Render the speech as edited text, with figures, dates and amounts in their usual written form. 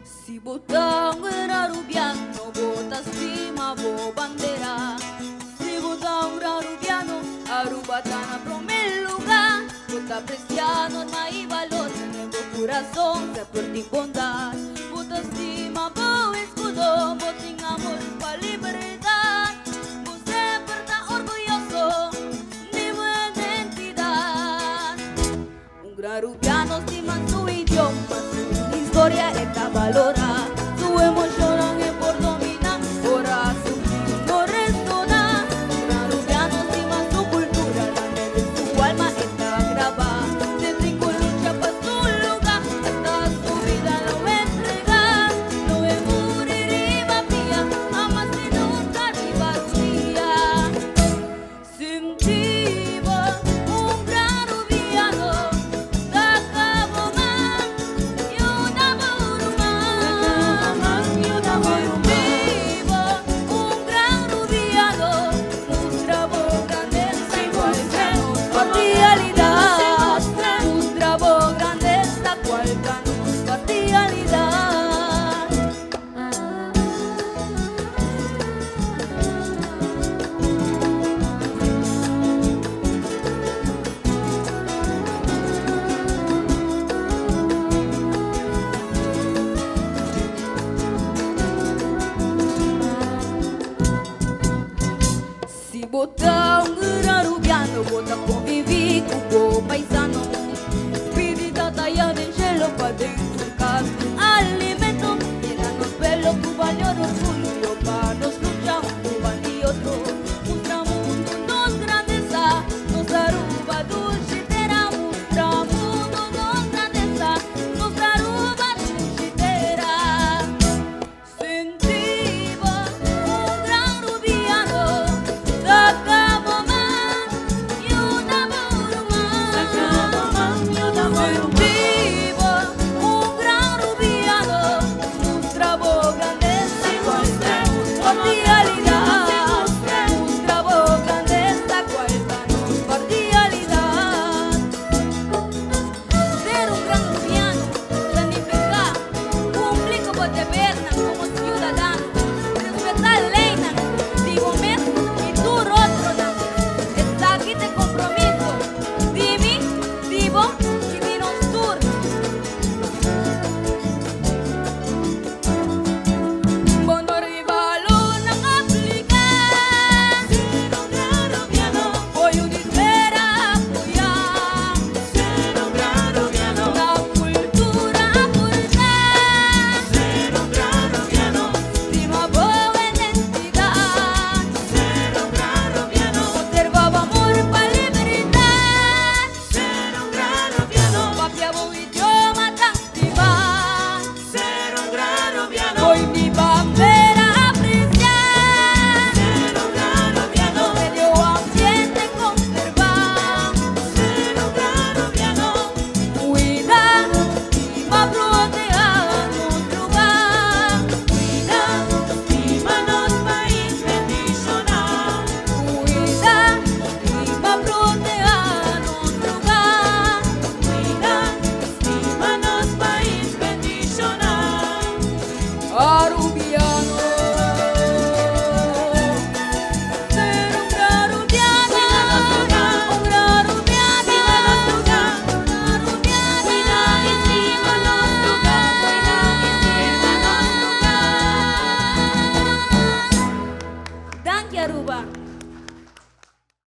Si botão era rubiano, bota cima, bo bandeira. Si botão era rubiano, Aruba tá na primeiro lugar. Bota apreciado, na e valor, no meu coração, se por ti bondade. Bota cima, bo escudo, botem amor pra liberdade. Você por tá orgulhoso de minha identidade. Gran rubiano, estima su idioma, su historia está valorada.